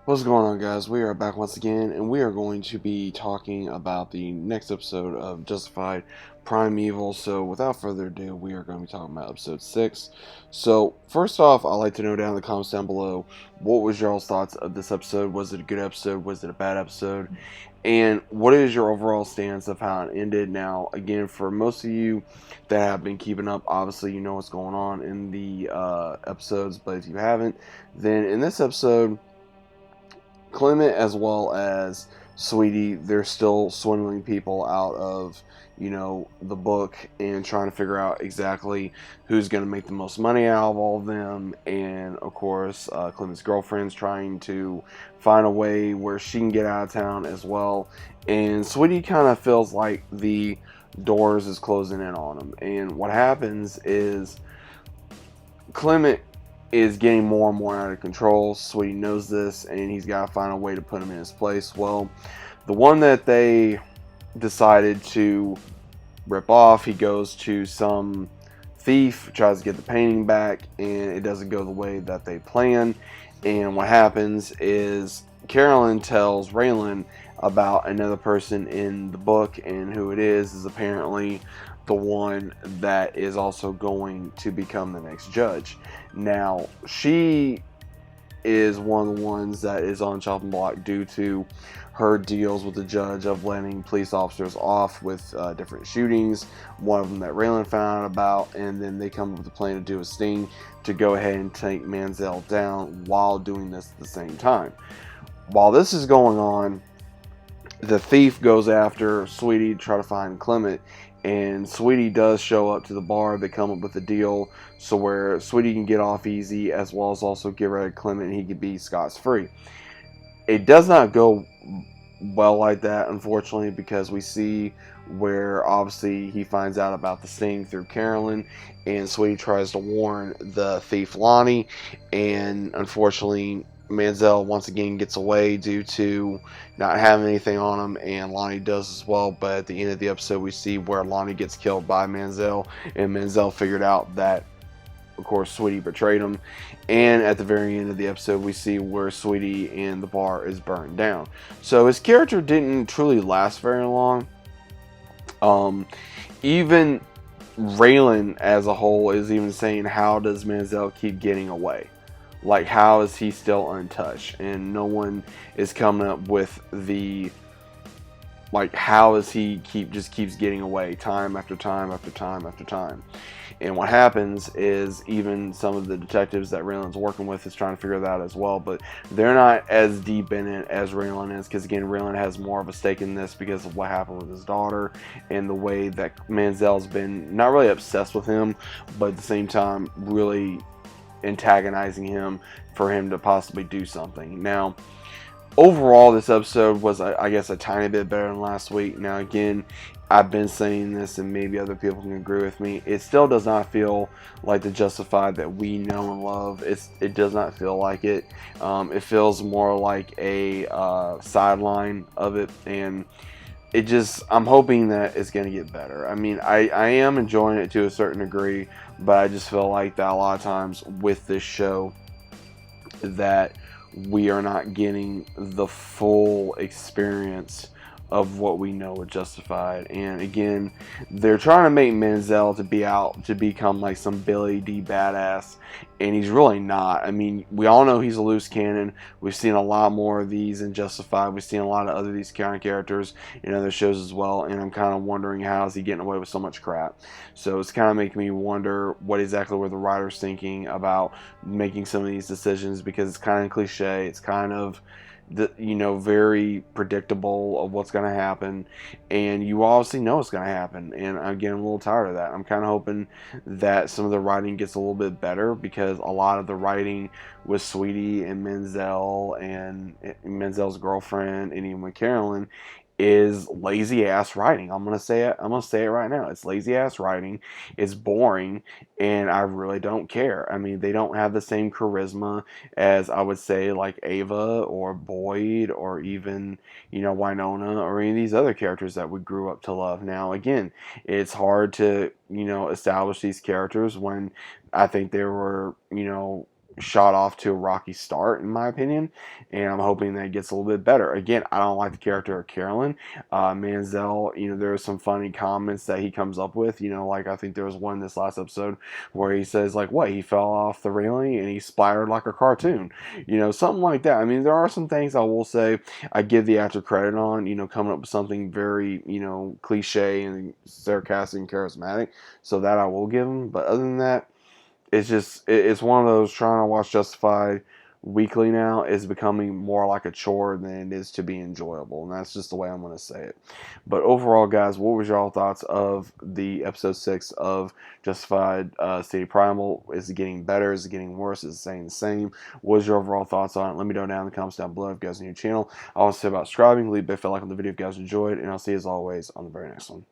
What's going on, guys? We are back once again, and we are going to be talking about the next episode of Justified Primeval. So, without further ado, we are going to be talking about episode 6. So, first off, I'd like to know down in the comments down below, what was y'all's thoughts of this episode? Was it a good episode? Was it a bad episode? And what is your overall stance of how it ended? Now, again, for most of you that have been keeping up, obviously you know what's going on in the episodes, but if you haven't, then in this episode, Clement as well as Sweetie, they're still swindling people out of, the book and trying to figure out exactly who's going to make the most money out of all of them. And of course, Clement's girlfriend's trying to find a way where she can get out of town as well. And Sweetie kind of feels like the doors is closing in on him. And what happens is Clement is getting more and more out of control. Sweetie knows this, and he's got to find a way to put him in his place. Well, the one that they decided to rip off, he goes to some thief, tries to get the painting back, and it doesn't go the way that they plan. And what happens is Carolyn tells Raylan about another person in the book, and who it is apparently the one that is also going to become the next judge. Now, she is one of the ones that is on chopping block due to her deals with the judge of letting police officers off with different shootings. One of them that Raylan found out about, and then they come up with a plan to do a sting to go ahead and take Manziel down while doing this at the same time. While this is going on, the thief goes after Sweetie to try to find Clement, and Sweetie does show up to the bar. They come up with a deal so where Sweetie can get off easy, as well as also get rid of Clement and he can be scot free. It does not go well like that, unfortunately, because we see where obviously he finds out about the sting through Carolyn, and Sweetie tries to warn the thief Lonnie, and unfortunately Manziel once again gets away due to not having anything on him, and Lonnie does as well. But at the end of the episode, we see where Lonnie gets killed by Manziel, and Manziel figured out that, of course, Sweetie betrayed him. And at the very end of the episode, we see where Sweetie and the bar is burned down. So his character didn't truly last very long. Even Raylan as a whole is even saying, how does Manziel keep getting away? Like, how is he still untouched? And no one is coming up with the, like, how is he keeps getting away time after time after time after time. And what happens is even some of the detectives that Raylan's working with is trying to figure that out as well, but they're not as deep in it as Raylan is, because again, Raylan has more of a stake in this because of what happened with his daughter and the way that Manziel's been not really obsessed with him, but at the same time really antagonizing him for him to possibly do something. Now, overall, this episode was, I guess, a tiny bit better than last week. Now, again, I've been saying this, and maybe other people can agree with me. It still does not feel like the Justified that we know and love. It does not feel like it. It feels more like a sideline of it, and it just, I'm hoping that it's going to get better. I mean, I am enjoying it to a certain degree, but I just feel like that a lot of times with this show that we are not getting the full experience of what we know with Justified. And again, they're trying to make Manziel to be out to become like some Billy D badass, and he's really not. I mean, we all know he's a loose cannon. We've seen a lot more of these in Justified. We've seen a lot of other these kind of characters in other shows as well, and I'm kind of wondering, how is he getting away with so much crap? So it's kind of making me wonder what exactly were the writers thinking about making some of these decisions, because it's kind of cliche. It's kind of very predictable of what's going to happen, and you obviously know it's going to happen. And again, I'm a little tired of that. I'm kind of hoping that some of the writing gets a little bit better, because a lot of the writing with Sweetie and Menzel and Menzel's girlfriend, and even with Carolyn, is lazy ass writing. I'm gonna say it. I'm gonna say it right now. It's lazy ass writing. It's boring, and I really don't care. I mean, they don't have the same charisma as, I would say, like Ava or Boyd or even Winona or any of these other characters that we grew up to love. Now, again, it's hard to establish these characters when I think they were shot off to a rocky start, in my opinion, and I'm hoping that it gets a little bit better. Again, I don't like the character of Carolyn. Manziel, there are some funny comments that he comes up with. Like I think there was one in this last episode where he says, like, what, he fell off the railing and he splattered like a cartoon. Something like that. I mean, there are some things I will say I give the actor credit on, coming up with something very, cliche and sarcastic and charismatic. So that I will give him. But other than that, it's one of those, trying to watch Justified weekly now is becoming more like a chore than it is to be enjoyable, and that's just the way I'm going to say it. But overall, guys, what was y'all thoughts of the episode 6 of Justified City Primal? Is it getting better? Is it getting worse? Is it staying the same? What was your overall thoughts on it? Let me know down in the comments down below. If you guys are new to the channel, I want to say about subscribing, leave a big fat like on the video if you guys enjoyed, and I'll see you as always on the very next one.